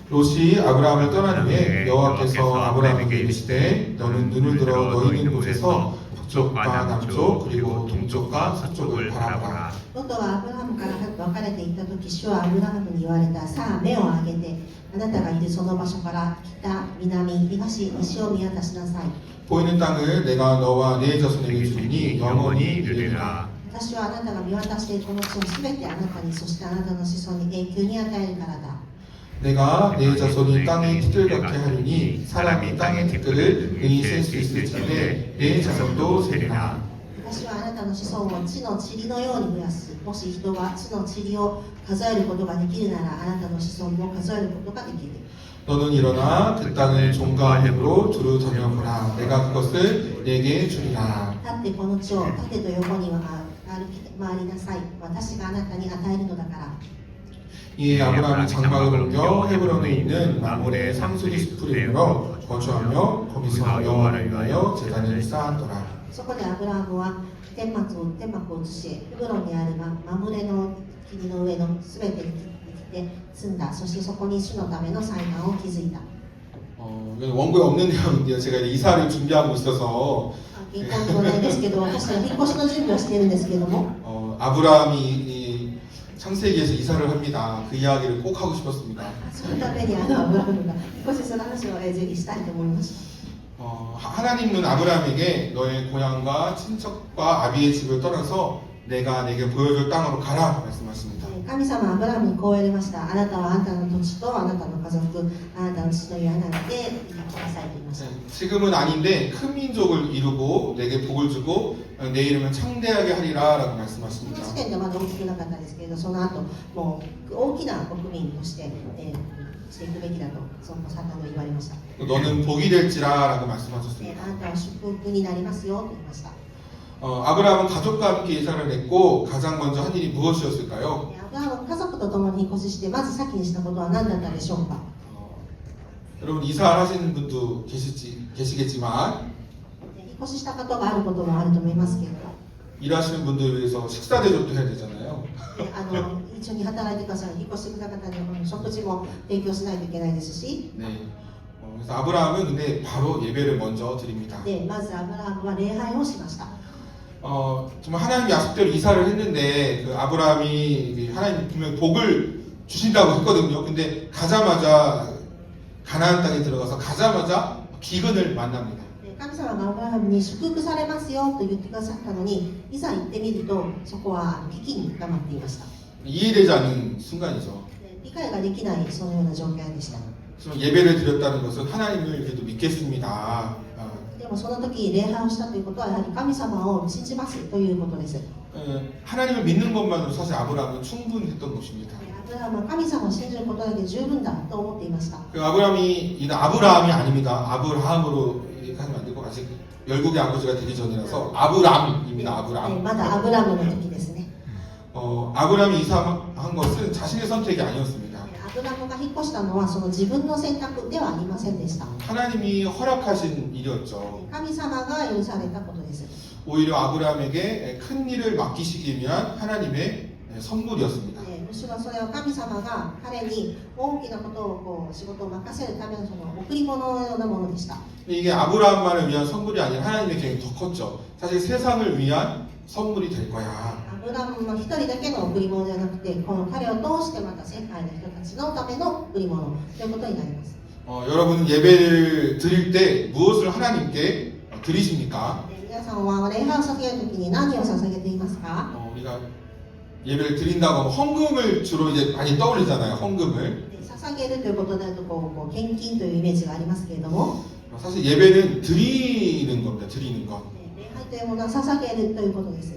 롯이 아브라함을 떠난 후에 여호와께서 아브라함에게 이르시되 너는 눈을 들어 너 있는 곳에서 북쪽과 남쪽 그리고 동쪽과 서쪽을 바라보라. ロトはアブラハムから別れていった時、主はアブラハムに言われた。さあ目を上げて、あなたがいるその場所から北、南、東、西を見渡しなさい。 보이는 땅을 내가 너와 네 자손에게 주리니 영원히 누리라. 私はあなたが見渡しているこの地をすべてあなたに、そしてあなたの子孫に永久に与えるからだ。 내가 네 자손이 땅의 티끌 같게 하리니 사람이 땅의 티끌을 능히 셀 수 있을지니 네 자손도 세리라. 私はあなたの子孫を地の塵のように増やす。もし人が地の塵を数えることができるなら、あなたの子孫も数えることができる。 너는 일어나 그 땅을 종과 힘으로 두루 다녀보라. 내가 그것을 내게 주리라. 立ってこの地を縦と横には歩き回りなさい。私があなたに与えるのだから。 이에 아브라함이 장막을 옮겨 헤브론에 있는 마몰의 상수리 숲으로 이르러 거주하며 거기서 여호와를 위하여 제단을 쌓았더라. そこでアブラハムは天幕を移し、ヘブロンにあるマムレの木の上のすべてにで積んだ。そしてそこに主のための祭壇を築いた。 원고에 없는 내용인데요. 제가 이사를 준비하고 있어서 原稿のないですけど、私は引っ越しの準備をしているんですけれども、 아브라함이 이 창세기에서 이사를 합니다. 그 이야기를 꼭 하고 싶었습니다. そのためにアブラハムが引っ越しする話をぜひしたいと思いました。 하나님은 아브라함에게 너의 고향과 친척과 아비의 집을 떠나서 내가 내게 보여줄 땅으로 가라 말씀하십니다. 神様はアブラハムにこう言われました。あなたはあなたの土地とあなたの家族、あなたの父の家なので行きなさいと言いました。 지금은 아닌데 큰 민족을 이루고 내게 복을 주고 내 이름을 창대하게 하리라 라고 この 말씀하십니다. 時点でまだ大きくなかったですけれど、その後もう大きな国民として、していくべきだとそのサタンが言われました。 너는 복이 될지라 라고 あ 말씀하셨습니다. なたは祝福になりますよと言いました。 아브라함은 가족과 함께 이사를 했고 가장 먼저 한 일이 무엇이었을까요? アブラハムは家族と共に引っ越しして、まず先にしたことは何だったでしょうか。 여러분 이사를 하시는 분도 계시겠지만 引っ越ししたことがあることもあると思いますけれど、 일하시는 분들을 위해서 식사 대접도 해야 되잖아요. 一緒に働いてください。引っ越してくださった方に食事も提供しないといけないですし、 네. 그래서 아브라함은 근데 바로 예배를 먼저 드립니다. でまずアブラハムは礼拝をしました。 정말 하나님 약속대로 이사를 했는데 그 아브라함이 하나님 분명 복을 주신다고 했거든요. 근데 가자마자 가나안 땅에 들어가서 가자마자 기근을 만납니다. 神様がアブラハムに祝福されますよと言ってくださったのに、いざ行ってみるとそこは危機に深まっていました。 이해되지 않는 순간이죠. 理解ができないそのような状況でした。 그래서 예배를 드렸다는 것은 하나님을 그래도 믿겠습니다. でもその時礼拝をしたということはやはり神様を信じますということです。 하나님을 믿는 것만으로 사실 아브라함은 충분했던 것입니다. アブラハムは神様を信じることだけで十分だと思っていました。 그 아브라함이 아닙니다. 아브라함으로 하면 안 되고 아직 열국의 아버지가 되기 전이라서 아브람입니다. 아브람. まだアブラムの時ですね。 아브라함이 이사한 것은 자신의 선택이 아니었습니다. アブラムが引っ越したのはその自分の選択ではありませんでした。 하나님이 허락하신 일이었죠. 神様が許されたことです。 오히려 아브라함에게 큰 일을 맡기시기 위한 하나님의 선물이었습니다. むしろそれは神様が彼に大きなことを仕事を任せるためのその贈り物のようなものでした。 이게 아브라함만을 위한 선물이 아니라 하나님의 계획이 더 컸죠. 사실 세상을 위한 선물이 될 거야. アブラムの一人だけの贈り物ではなくて、この彼を通してまた世界の人たちのための贈り物ということになります。 여러분은 예배를 드릴 때 무엇을 하나님께 드리십니까? 皆さんは礼拝を捧げるときに何を捧げていますか？ 우리가 예배를 드린다고 하면 헌금을 주로 이제 많이 떠올리잖아요. 헌금을. 捧げるということだと献金というイメージがありますけれども、 사실 예배는 드리는 겁니다. 드리는 것. 礼拝というものは捧げるということです。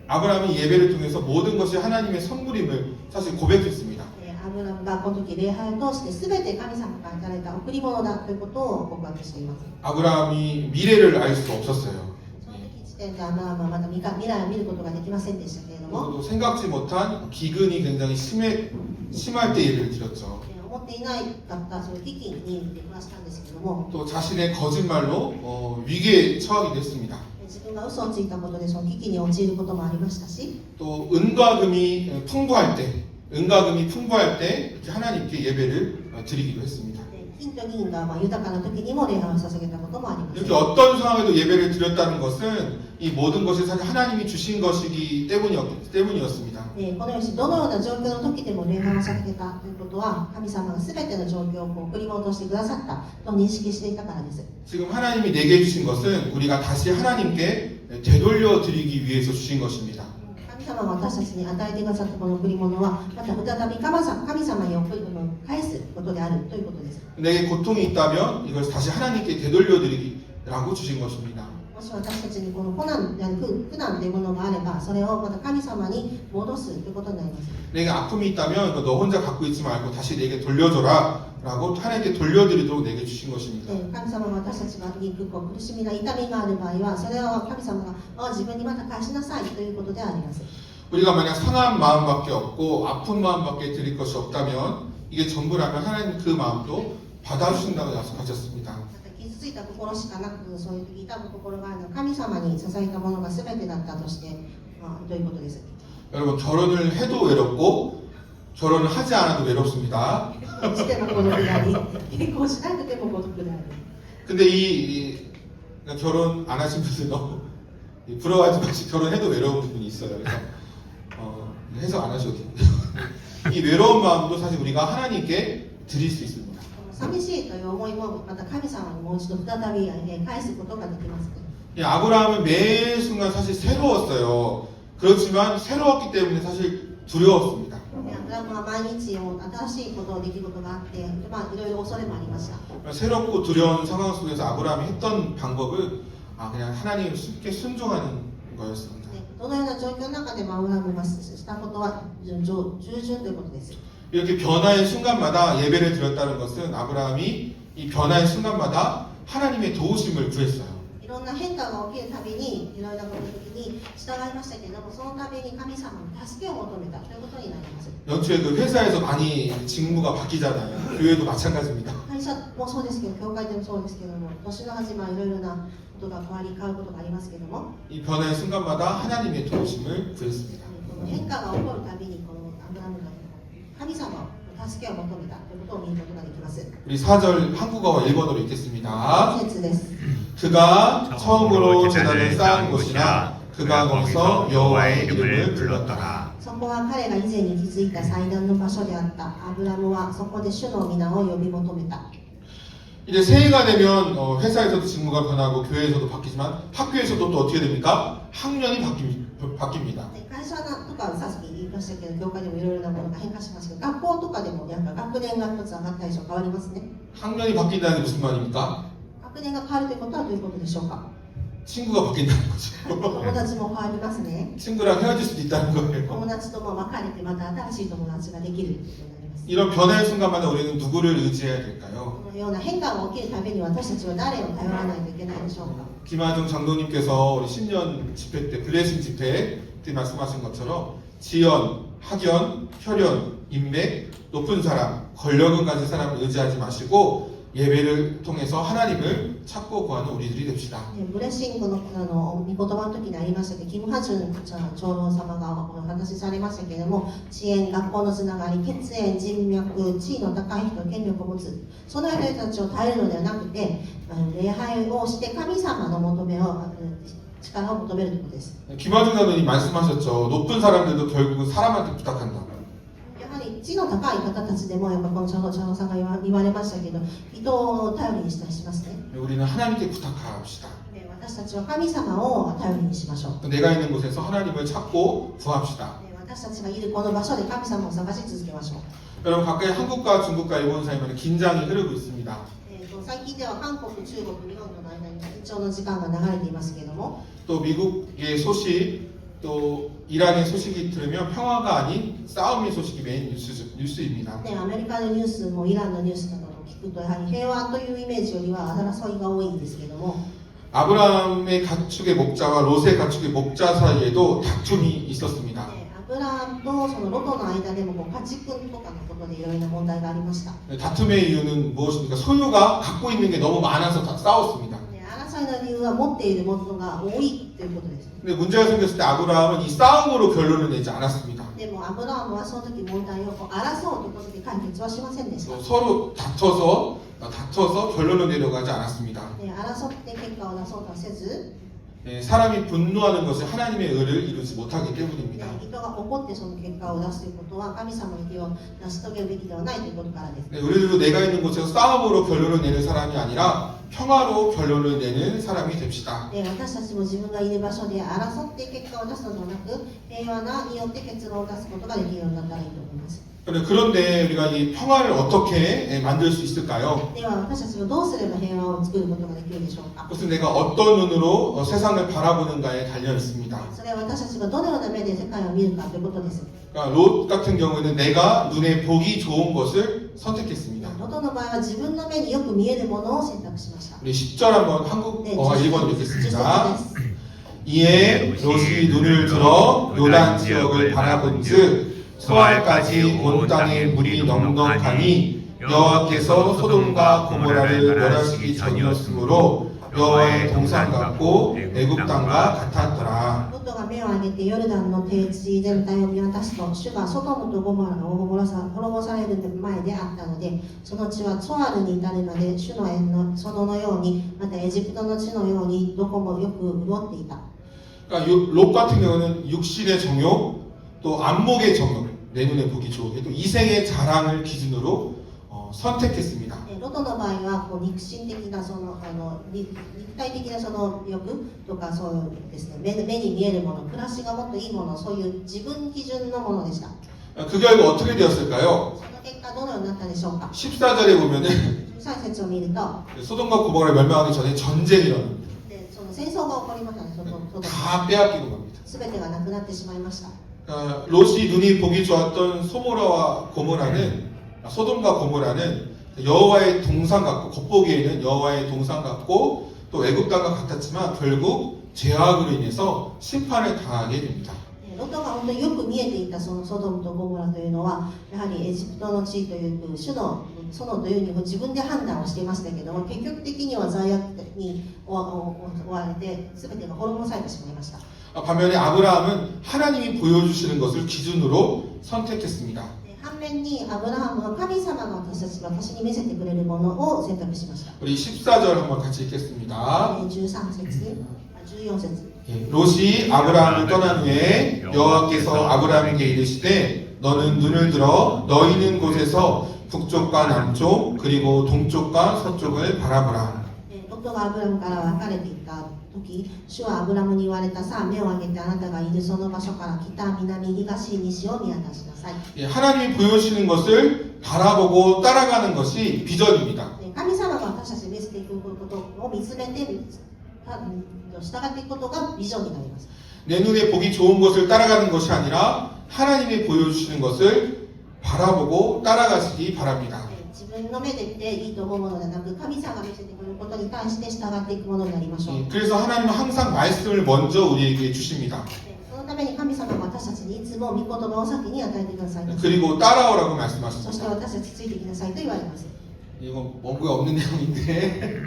아브라함이 예배를 통해서 모든 것이 하나님의 선물임을 사실 고백했습니다. アブラムがこの時礼拝を通して全て神様からいただいた贈り物だということを告白しています。 아브라함이 미래를 알 수 없었어요. その時時点でアブラムはまだ未来を見ることができませんでしたけれども、 또 생각지 못한 기근이 굉장히 심할 때 예배를 드렸죠. 思っていないかったその危機に出くわしたんですけども、 또 자신의 거짓말로 위기에 처하기도 했습니다. 自分が嘘をついたことでその危機に陥ることもありましたし、 또 은과 금이 풍부할 때 은과 금이 풍부할 때 이렇게 하나님께 예배를 드리기도 했습니다. 金と銀が豊かな時にも礼拝を捧げたこともあります。 이렇게 어떤 상황에도 예배를 드렸다는 것은 이 모든 것이 사실 하나님이 주신 것이기 때문이었습니다. このようにどのような状況の時でも礼拝を捧げたということは神様が全ての状況を送り戻してくださったと認識していたからです。 지금 하나님이 내게 주신 것은 우리가 다시 하나님께 되돌려 드리기 위해서 주신 것입니다. 神様が私たちに与えてくださったこの贈り物はまた再び神様に送り物を返すことであるということです。 내게 고통이 있다면 이걸 다시 하나님께 되돌려 드리기라고 주신 것입니다. もし私たちにこの苦難というものがあればそれをまた神様に戻すということになります。 내게 아픔이 있다면 이거 너 혼자 갖고 있지 말고 다시 내게 돌려줘라 라고 하나님께 돌려드리도록 내게 주신 것입니다. 神様が私たちが肉苦しみな痛みがある場合はそれを神様が自分にまた返しなさいということであります。 우리가 만약 상한 마음밖에 없고 아픈 마음밖에 드릴 것이 없다면 이게 전부라면 하나님 그 마음도 받아주신다고 약속하셨습니다. 傷ついた心しかなくそういう痛む心があるのは神様に捧げたものが全てだったとしてということです。 여러분 결혼을 해도 외롭고 결혼을 하지 않아도 외롭습니다. しても孤独であり結婚しなくても孤独である。 근데 그러니까 결혼 안 하신 분들 너무 부러워하지 마시고 결혼해도 외로운 분이 있어요. 그래서 해석 안 하셔도 됩니다. 이 외로운 마음도 사실 우리가 하나님께 드릴 수 있습니다. 寂しいという思いもまた神様にもう一度再び返すことができます。 이 아브라함은 매 순간 사실 새로웠어요. 그렇지만 새로웠기 때문에 사실 두려웠습니다. アブラムは毎日新しいこと出来事があって、いろいろ恐れもありました。 새롭고 두려운 상황 속에서 아브라함이 했던 방법은 그냥 하나님을 쉽게 순종하는 거였습니다. どのような状況の中でもアブラムがしたことは従順ということです。 이렇게 변화의 순간마다 예배를 드렸다는 것은 아브라함이 이 변화의 순간마다 하나님의 도우심을 구했어요. いろんな変化が起きるたびにいろいろなことの時に従いましたけれども、そのために神様の助けを求めたということになります。 연초에 그 회사에서 많이 직무가 바뀌잖아요. 교회도 마찬가지입니다. 会社もそうですけど、教会でもそうですけども、年の始まりいろいろなことが変わることがありますけども、 이 변화의 순간마다 하나님의 도우심을 구했습니다. この変化が起こるたびにこのアブラムが神様の助けを求めたということを見ることができます。 우리 4절 한국어와 일본어로 읽겠습니다. 説です。 그가 처음으로 제단을 쌓은 곳이나 그가 거기서 여호와의 이름을 불렀더라. そこは彼が以前に築いた祭壇の場所であった。アブラムはそこで主の皆を呼び求めた。 이제 새해가 되면 회사에서도 직무가 변하고 교회에서도 바뀌지만 학교에서도 또 어떻게 됩니까? 학년이 바뀝니다. 会社とかさっき言いましたけど、教会でもいろいろなものが変化しますけど、学校とかでも学年が一つ上がったり変わりますね。 학년이 바뀐다는 게 무슨 말입니까? 学年が変わるということはどういうことでしょうか。 친구가 바뀐다는 거죠. 友達も変わりますね。 친구랑 헤어질 수도 있다는 거예요. 友達とも別れてまた新しい友達ができるということになります。 이런 변화의 순간마다 우리는 누구를 의지해야 될까요? このような変化が起きるたびに私たちは誰を頼らないといけないでしょうか。 김하중 장로님께서 우리 신년 집회 때 블레싱 집회 때 말씀하신 것처럼 지연, 학연, 혈연, 인맥, 높은 사람, 권력을 가진 사람을 의지하지 마시고 예배를 통해서 하나님을 찾고 구하는 우리들이 됩시다. ブレッシングの御言葉の時にありましたけど、キム・ハジュン長老様がお話しされましたけれども、遅延、学校のつながり、血縁、人脈、地位の高い人、権力を持つ、そのような人たちを頼るのではなくて、礼拝をして神様の求めを力を求めるということです。 김하중 장로님 말씀하셨죠. 높은 사람들도 결국은 사람한테 부탁한다. やはり地の高い方たちでも、やっぱこの長老さんが言われましたけど、人を頼りにしたりしますね。 우리는 하나님께 부탁합시다. 私たちは神様を頼りにしましょう。 내가 있는 곳에서 하나님을 찾고 구합시다. 私たちがいるこの場所で神様を探し続けましょう。 여러분 가까이 한국과 중국과 일본 사이에 긴장이 흐르고 있습니다. 最近では韓国、中国、日本との間に緊張の時間が流れていますけれども、 또 미국의 소식, 또 이란의 소식이 들으면 평화가 아닌 싸움의 소식이 메인 뉴스입니다. アメリカのニュースもイランのニュースなどを聞くと、やはり平和というイメージよりは争いが多いんですけれども、 아브라함의 가축의 목자와 롯의 가축의 목자 사이에도 다툼이 있었습니다. アブラハムとそのロトの間でも家畜とかのことでいろいろな問題がありました。 다툼의 이유는 무엇입니까? 소유가 갖고 있는 게 너무 많아서 싸웠습니다. 争いの理由は持っているものが多いということです。 근데 문제가 생겼을 때 아브라함은 이 싸움으로 결론을 내지 않았습니다. でもアアブラハムはその時問題をこう争うということで解決はしませんでした。 또 서로 다퉈서 결론을 내려가지 않았습니다. 争って結果を出そうとはせず、 사람이 분노하는 것이 하나님의 의를 이루지 못하기 때문입니다. 人が怒ってその結果を出すということは神様の義を成し遂げるべきではないということからです。 우리들도 내가 있는 곳에서 싸움으로 결론을 내는 사람이 아니라 평화로 결론을 내는 사람이 됩시다. 私たちも自分がいる場所で争って結果を出すのではなく、平和なによって結論を出すことができるようになったらいいと思います。 그런데 우리가 이 평화를 어떻게 만들 수 있을까요? では私たちはどうすれば平和を作ることができるでしょうか。 그것은 내가 어떤 눈으로 세상을 바라보는가에 달려 있습니다. それは私たちがどのような目で世界を見るかということです。 그러니까 롯 같은 경우에는 내가 눈에 보기 좋은 것을 선택했습니다. ロトの場合は自分の目によく見えるものを選択しました 우리 10절 한번 한국어와 일본어로 10 읽겠습니다. 節です。 이에 롯이 눈을 들어 요단 지역을 바라본즉 소알까지 온 땅에 물이 넉넉하니 여호와께서 소돔과 고모라를 멸하시기 전이었으므로 여호와의 동산 같고 애굽 땅과 같았더라. ロトが目を上げてヨルダンの低地全体を見渡すと、主がソドムとゴモラを滅ぼされる前であったので、その地はツォアルに至るまで主の園の園のように、またエジプトの地のようにどこもよく潤っていた。 그러니까 롯 같은 경우는 육신의 정욕, 또 안목의 정욕, 내 눈에 보기 좋게, 또 이생의 자랑을 기준으로 선택했습니다. ロトの場合はこう肉身的な肉体的なその欲とかそうですね、目に見えるもの、暮らしがもっといいもの、そういう自分基準のものでした。 그 결과 어떻게 되었을까요? その結果どのようになったでしょうか。 14절에 보면은 13節を見ると、 소돔과 고모라를 멸망하기 전에 전쟁이 일어납니다. その戦争が起こりましたね。다 빼앗기고 갑니다. すべてがなくなってしまいました。 롯이 눈이 보기 좋았던 소돔과 고모라는 여호와의 동산 같고, 겉보기에는 여호와의 동산 같고 또 애굽 땅과 같았지만 결국 죄악으로 인해서 심판을 당하게 됩니다. ロトが本当によく見えていたそのソドムとゴモラというのは、やはりエジプトの地という主の園というにも自分で判断をしていましたけども、結局的には罪悪に追われて全てが滅ぼされてしまいました。 반면에 아브라함은 하나님이 보여주시는 것을 기준으로 선택했습니다. 反面にアブラハムは神様が私に見せてくれるものを選択しました。 우리 14절 한번 같이 읽겠습니다. 13節、14節。 롯이 아브라함을 떠난 후에 여호와께서 아브라함에게 이르시되 너는 눈을 들어 너희 있는 곳에서 북쪽과 남쪽 그리고 동쪽과 서쪽을 바라보라. ロトがアブラムから別れていった時、主はアブラムに言われた。さあ目を上げてあなたがいるその場所から北、南、東、西を見渡しなさい。 하나님이 보여주시는 것을 바라보고 따라가는 것이 비전입니다. 神様が私たちに見せていくことを見つめて従っていくことがビジョンになります。 내 눈에 보기 좋은 것을 따라가는 것이 아니라 하나님이 보여주시는 것을 바라보고 따라가시기 바랍니다. 自分の目で見ていいと思うものではなく、神様が見せてくれることに対して従っていくものになりましょう。 그래서 하나님은 항상 말씀을 먼저 우리에게 주십니다. そのために神様は私たちにいつも御言葉を先に与えてください。 그리고 따라오라고 そして 말씀하십니다. 私たちついてきなさいと言われます。 이거 뭔가 없는 내용인데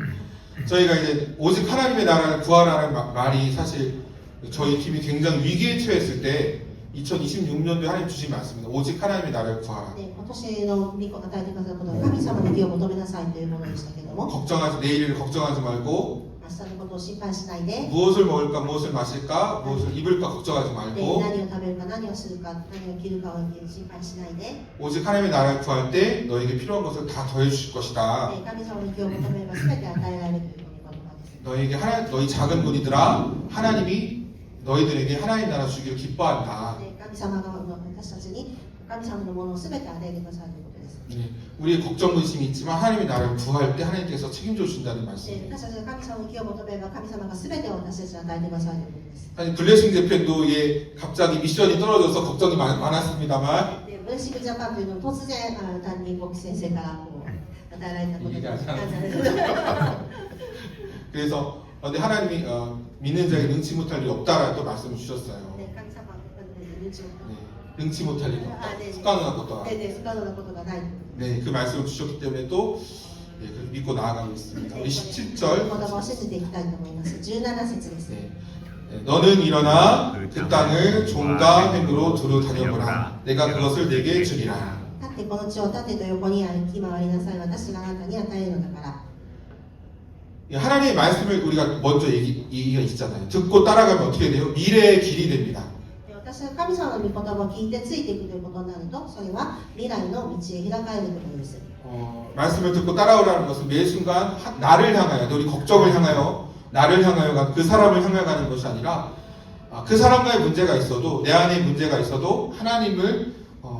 저희가 이제 오직 하나님의 나라를 구하라는 말이 사실 저희 팀이 굉장히 위기에 처했을 때 2026년도에 하나님 주신 말씀입니다. 오직 하나님의 나라를 구하라. 今年の御子を与えてくださることは神様の義を求めなさいというものでしたけども、 내일을 걱정하지 말고 明日のことを心配しないで、 무엇을 먹을까 무엇을 마실까 무엇을 입을까 걱정하지 で 말고 何を食べるか何をするか何を着るかを心配しないで、 오직 하나님의 나라를 구할 때 너에게 필요한 것을 다 더해 주실 것이다. 神様の義を求めれば全て与えられるという言葉です。 너에게 너희 작은 분이들아 하나님이 너희들에게 하나님 나라 주기를 기뻐한다. 神様が私たちに神様のものを全て与えてくださるということです。 네, 우리의 걱정 근심이 있지만 하나님의 나라를 구할 때 하나님께서 책임져 주신다는 말씀입니다. 私たちが神様の義を求めれば神様が全てを私たちに与えてくださるということです。 아니 블레싱 재팬도 예, 갑자기 미션이 떨어져서 걱정이 많았습니다만 でブレッシングジャパンというのは突然担任牧師先生からこう与えられたこと이해가 안 が 그래서 근데 하나님이 믿는 자에게 능치 못할 일이 없다라는 또 말씀을 주셨어요. 神様が네, 능치 못할 일이 없다. 네. 습관한 것도 不可能なことがない。 네, 그 말씀을 주셨기 때문에 또 네, 그렇게 믿고 나아가고 있습니다. 우리 子 17절 供を信じていきたいと思います。17節です。 네, 너는 일어나 그 땅을 종과 횡으로 두루 다녀보라. 내가 그것을 내게 주리라. 立ってこの地を縦と横に歩き回りなさい。私があなたに与えるのだから。 하나님의 말씀을 우리가 먼저 얘기가 있잖아요. 듣고 따라가면 어떻게 돼요? 미래의 길이 됩니다. 私は神様の御言葉を聞いてついていくということになると、それは未来の道へ開かれるということです。 말씀을 듣고 따라오라는 것은 매 순간 나를 향하여, 우리 걱정을 향하여, 나를 향하여 그 사람을 향해 가는 것이 아니라 그 사람과의 문제가 있어도 내 안에 문제가 있어도 하나님을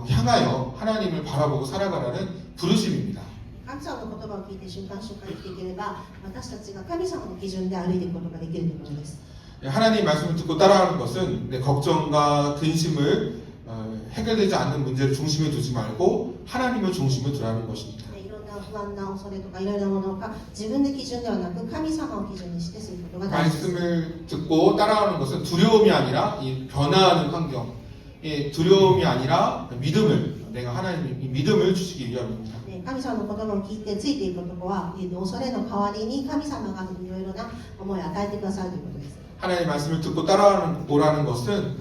향하여 하나님을 바라보고 살아가라는 부르심입니다. 神様の言葉を聞いて瞬間瞬間生きていければ、私たちが神様の基準で歩いていくことができるということです。 하나님 말씀을 듣고 따라가는 것은 내 걱정과 근심을 해결되지 않는 문제를 중심에 두지 말고 하나님을 중심에 두라는 것입니다. いろんな不安な恐れとかいろいろなものが自分で基準ではなく神様を基準にしてすることが大事です。 말씀을 듣고 따라가는 것은 두려움이 아니라 이 변화하는 환경, 두려움이 아니라 믿음을 내가 하나님 이 믿음을 주시기 위함입니다. 神様の言葉を聞いてついていくことは、恐れの代わりに神様がいろいろな思いを与えてくださるということです。 하나님의 말씀을 듣고 따라오라는 것은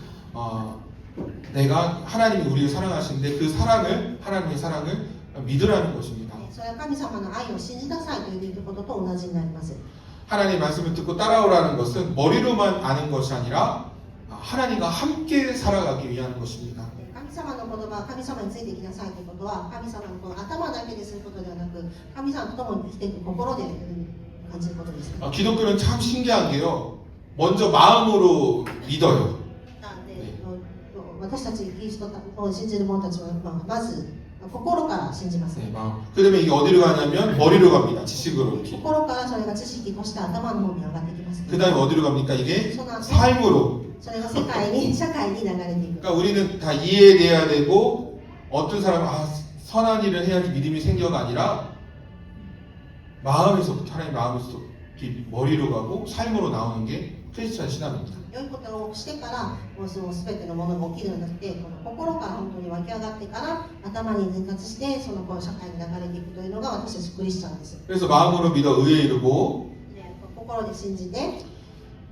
내가 하나님이 우리를 사랑하시는데 그 사랑을 하나님의 사랑을 믿으라는 것입니다. それは神様の愛を信じなさいということと同じになります。 하나님의 말씀을 듣고 따라오라는 것은 머리로만 아는 것이 아니라 하나님과 함께 살아가기 위한 것입니다. 神様の言葉、神様についていきなさいということは、神様のこの頭だけですることではなく、神様と共に生きていく心で感じることです。 기독교는 참 신기한 게요. 먼저 마음으로 믿어요. 私たちキリストを信じる者たちは、まず心から信じます。 네, 마음. 그다음에 이게 어디로 가냐면 머리로 갑니다. 지식으로 이렇게. 心からそれが知識として頭の方に上がってきます。 그다음에 어디로 갑니까? 이게 삶으로. それが社会に流れていく。 그러니까 우리는 다 이해돼야 되고 어떤 사람은 선한 일을 해야지 믿음이 생겨가 아니라 마음에서부터 하나님 마음에서부터 머리로 가고 삶으로 나오는 게 크리스찬 신앙입니다. 良いことをしてからもうその全てのものが起きるのではなくて、この心から本当に湧き上がってから頭に伝達してその社会に流れていくというのが私たちクリスチャンです。 그래서 마음으로 믿어 의에 이르고 心で信じて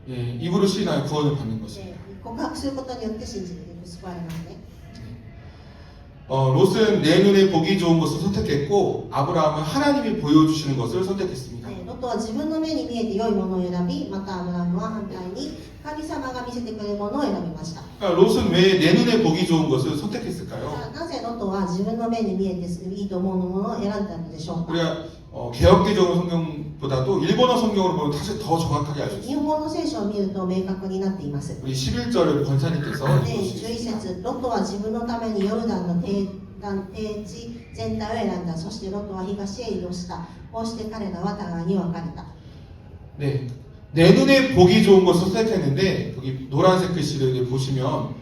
입으로 시인하여 구원을 받는 것입니다. 告白することによって信じて救われますね。 롯은 내 눈에 보기 좋은 것을 선택했고 아브라함은 하나님이 보여주시는 것을 선택했습니다. ロトは自分の目に見えて良いものを選び、またアブラムは反対に神様が見せてくれるものを選びました。 그러니까 롯은 왜 내 눈에 보기 좋은 것을 선택했을까요? なぜロトは自分の目に見えていいと思うものを選んだのでしょうか。 우리가 개혁개정 성경보다도 일본어 성경으로 보면 사실 더 정확하게 알 수 日 있어요. 本語の聖書を見ると明確になっています。 우리 11절을 권사님께서 11節、ロトは自分のためにヨルダンの低地全体を選んだ。そしてロトは東へ移動した。こうして彼らは互いに分かれた。 네, 내 눈에 보기 좋은 것을 선택했는데 여기 노란색 글씨를 보시면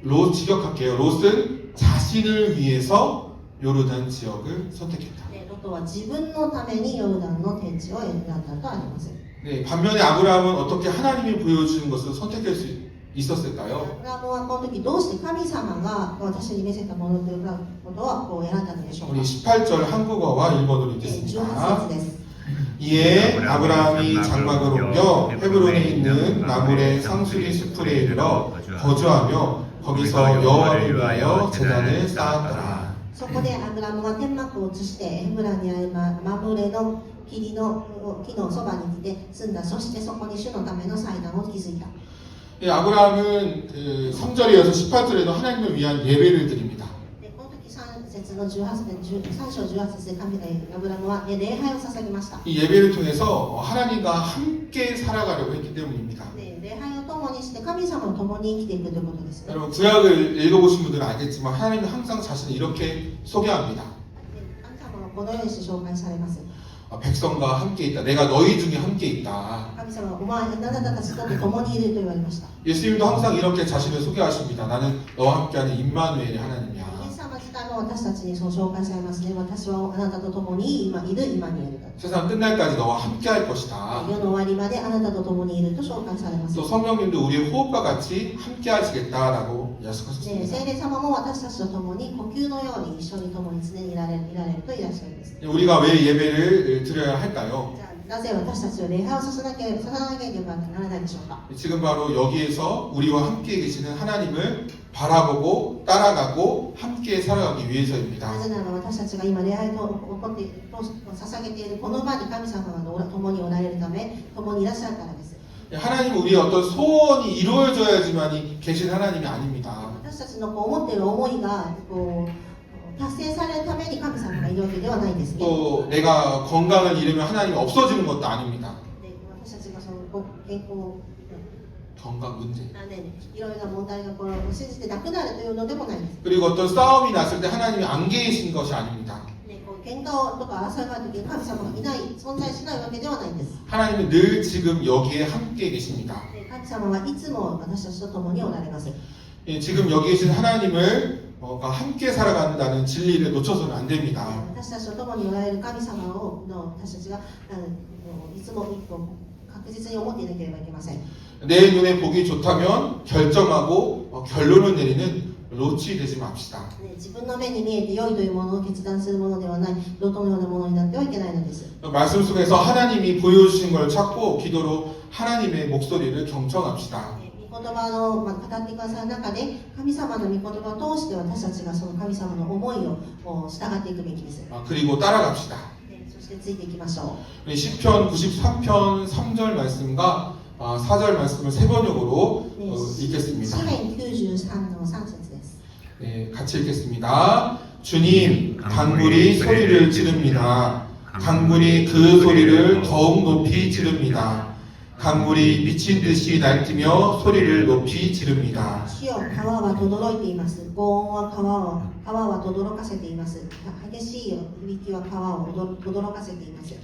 롯 직역할게요. 롯은 자신을 위해서 요르단 지역을 선택했다. ロトは自分のためにヨルダンの低地を選んだとあります。 네, 반면에 아브라함은 어떻게 하나님이 보여주는 것을 선택할 수 있었을까요? アブラムはこの時どうして神様が私に見せたものということを選んだのでしょうか。 우리 18절 한국어와 일본어로 18 읽겠습니다. 節です。 이에 아브라함이 장막을 옮겨 헤브론에 있는 나물의 상수리 숲에 이르러 거주하며 거기서 여호와를 위하여 제단을 쌓았더라. そこでアブラムは天幕を移してヘブラにあるマムレの木のそばに来て住んだ。そしてそこに主のための祭壇を築いた。 예, 아브라함은 그 3절에 이어서 18절에도 하나님을 위한 예배를 드립니다. でこの時3節の3章18節で神がアブラムは礼拝を捧げました。 이 예배를 통해서 하나님과 함께 살아가려고 했기 때문입니다. で礼拝を共にして神様と共に生きていくということですね。 여러분 구약을 읽어보신 분들은 알겠지만 하나님은 항상 자신을 이렇게 소개합니다. 神様はこのようにして紹介されます。 백성과 함께 있다. 내가 너희 중에 함께 있다. 神様はお前あなたたちと共にいると言われました。 예수님도 항상 이렇게 자신을 소개하십니다. 나는 너와 함께하는 임마누엘의 하나님이야. イエス様自体も私たちにそう紹介されますね。私はあなたと共に今いる今にいると。 세상 끝날까지 너와 함께할 것이다. 世の終わりまであなたと共にいると紹介されます。 또 성령님도 우리의 호흡과 같이 함께하시겠다라고 で 약속하셨습니다. 聖霊様も私たちと共に呼吸のように一緒に共に常にいられるといらっしゃるんです。 우리가 왜 예배를 드려야 할까요? じゃあなぜ私たちは礼拝をさせなければならないでしょうか。 지금 바로 여기에서 우리와 함께 계시는 하나님을 바라보고 따라가고 함께 살아가기 위해서입니다. なぜなら私たちが今礼拝を捧げているこの場に神様が共におられるため、共にいらっしゃるからです。 하나님은 우리의 어떤 소원이 이루어져야지만이 계신 하나님이 아닙니다. 私たちの思っている思いが達成されるために神様がいるわけではないんですね。 또 내가 건강을 잃으면 하나님이 없어지는 것도 아닙니다. で私たちがその健康 건강 문제. いろいろな問題が信じてなくなるというのでもないんです。 그리고 어떤 싸움이 났을 때 하나님이 안 계신 것이 아닙니다. 喧嘩とか争いがあるときに神様がいない、存在しないわけではないんです。 하나님은 늘 지금 여기에 함께 계십니다. 神様はいつも私たちと共におられます。 지금 여기 계신 하나님을 함께 살아간다는 진리를 놓쳐서는 안 됩니다. 私たちと共におられる神様を私たちがいつも確実に思っていなければいけません。 내 눈에 보기 좋다면 결정하고 결론을 내리는 로치 되지 맙시다. 自分の目に見えて良いというものを決断するものではない、ロトのようなものになってはいけないのです。 말씀 속에서 하나님이 보여주신 걸 찾고 기도로 하나님의 목소리를 경청합시다. 御言葉の語ってくださる中で、神様の御言葉を通して私たちがその神様の思いを従っていくべきです。 그리고 따라갑시다. そしてついていきましょう。 우리 시편 93편 3절 말씀과 4절 말씀을 세 번역으로 읽겠습니다. 詩編93の3節です。 네, 같이 읽겠습니다. 주님, 강물이 소리를 지릅니다. 강물이 그 소리를 더욱 높이 지릅니다. 강물이 미친 듯이 날뛰며 소리를 높이 지릅니다. 主よ、川は轟いています。轟音は川は轟かせています。激しい響きは川を轟かせています。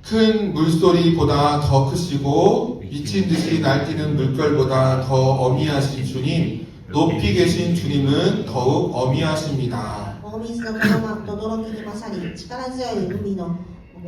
큰 물소리보다 더 크시고 미친 듯이 날뛰는 물결보다 더 어미하신 주님, 높이 계신 주님은 더욱 어미하십니다. 大水の轟きに勝り、力強い海の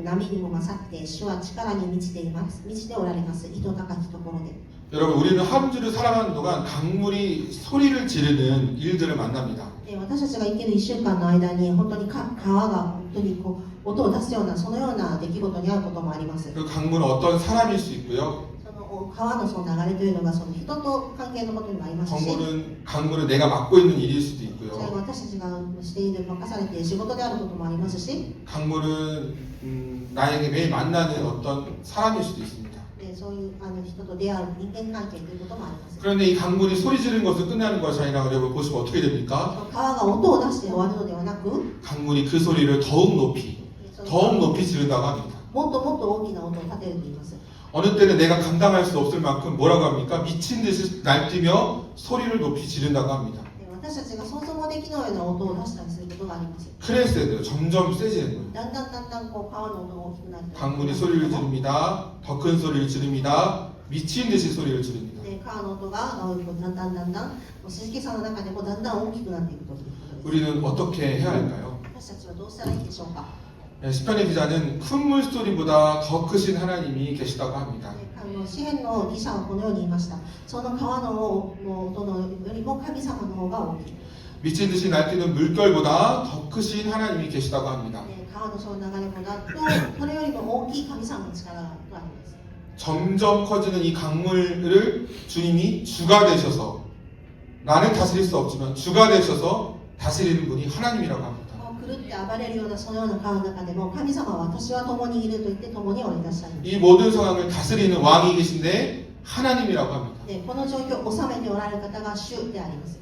波にも勝って、主は力に満ちています。満ちておられます。糸高きところで。 여러분, 우리는 한 주를 살아가는 동안 강물이 소리를 지르는 일들을 만납니다. 私たちが生きる1週間の間に本当に川が本当に音を出すようなそのような出来事に遭うこともあります。 그 강물은 어떤 사람일 수 있고요. その川のその流れというのがその人と関係のことにもありますし、 강물은 내가 맡고 있는 일일 수도 それ 있고요. が私たちがしている任されている仕事であることもありますし、 강물은 나에게 매일 만나는 어떤 사람일 수도 있습니다. そういう人と出会う人間関係ということもあります。 그런데 이 강물이 소리 지르는 것을 끝나는 것이 아니라 여러분 보시면 어떻게 됩니까? 川が音を出して終わるのではなく、 강물이 그 소리를 더욱 높이 지른다고 합니다. もっともっと大きな音を立てると言います。 어느 때는 내가 감당할 수 없을 만큼 뭐라고 합니까? 미친 듯이 날뛰며 소리를 높이 지른다고 합니다. 私たちが想像もできないような音を出したりすることがあります。 크레세드 점점 세지는 거예요. だんだん川の音が大きくなって、 강물이 소리를 지릅니다. 더 큰 소리를 지릅니다. 미친 듯이 소리를 지릅니다. で川の音がだんだん静けさの中でもだんだん大きくなっていくということです。 우리는 어떻게 해야 할까요? 私たちはどうしたらいいでしょうか。 시편의 기자는 큰 물소리보다 더 크신 하나님이 계시다고 합니다. 詩篇の記者はこのように言いました。その川の音のよりも神様の方が大きい。 미친 듯이 날뛰는 물결보다 더 크신 하나님이 계시다고 합니다. 川のその流れもだとそれよりも大きい神様の力があります。 점점 커지는 이 강물을 주님이 주가 되셔서 나는 다스릴 수 없지만 주가 되셔서 다스리는 분이 하나님이라고 합니다. 狂って暴れるようなそのような川の中でも神様は私は共にいると言って共におり出したい。 이 모든 상황을 다스리는 왕이 계신데 하나님이라고 합니다. この状況を治めておられる方が主であります。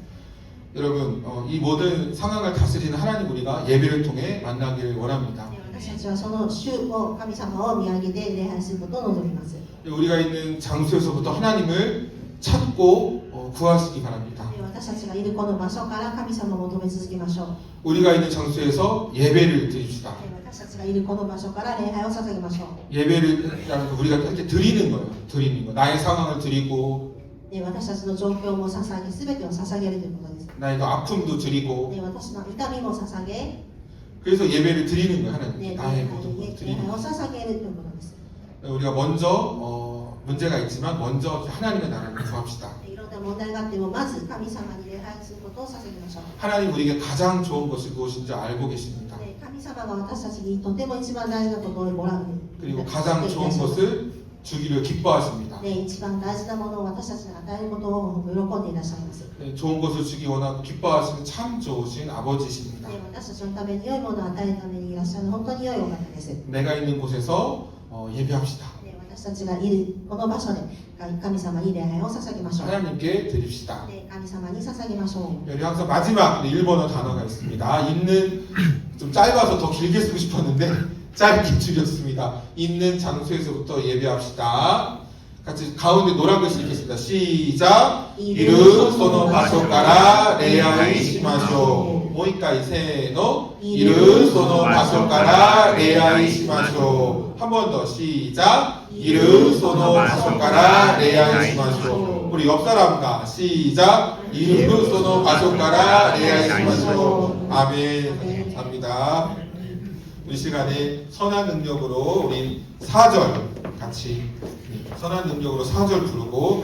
여러분, 이 모든 상황을 다스리는 하나님 우리가 예배를 통해 만나기를 원합니다. 私たちはその主を神様を見上げて礼拝することを望みます。 우리가 있는 장소에서부터 하나님을 찾고 구하시기 바랍니다. 私たちがいるこの場所から神様を求め続けましょう。 우리가 있는 장소에서 예배를 드립시다. 私たちがいるこの場所から礼拝を捧げましょう。 예배를 우리가 이렇게 드리는 거예요. 드리는 거. 나의 상황을 드리고 私たちの状況も捧げ、すべてを捧げるということです。 나의 그 아픔도 드리고 私の痛みも捧げ、 그래서 예배를 드리는 거예요. 하나님. 礼 나의 拝 모든 걸 を 드리는 거. 捧げるということです。 우리가 먼저 문제가 있지만 먼저 하나님의 나라를 구합시다. いろんな問題があってもまず神様に礼拝することを捧げましょう。 하나님 우리에게 가장 좋은 것이 무엇인지 알고 계십니다. 神神様が私たちにとても一番大事なことをもらう 그리고 가장 좋은 것을 주기를 기뻐하십니다. ね、一番大事なものを私たちに与えることを喜んでいらっしゃいます。 네, 좋은 것을 주기 원하고 기뻐하시는 참 좋으신 아버지십니다. ね、私たちのために良いものを与えるためにいらっしゃる本当に良いお方です。ね、 내가 있는 곳에서 예배합시다. 私たちがいるこの場所で神様に礼拝を捧げましょう。 하나님께 드립시다. ね、神様に捧げましょう。 여기 항상 마지막 일본어 단어가 있습니다. 있는 좀 짧아서 더 길게 쓰고 싶었는데 짧게 줄였습니다. 있는 장소에서부터 예배합시다. 같이 가운데 노란 글씨 읽겠습니다. 시작. 이르 소노 바소카라 레아이 시마쇼. 모이까이 세노. 이르 소노 바소카라 레아이 시마쇼. 한 번 더 시작. 이르 소노 바소카라 레아이 시마쇼. 우리 옆 사람과 시작. 이르 소노 바소카라 레아이 시마쇼. 아멘. 감사합니다. 이 시간에 선한 능력으로 우리 4절 같이 선한 능력으로 4절 부르고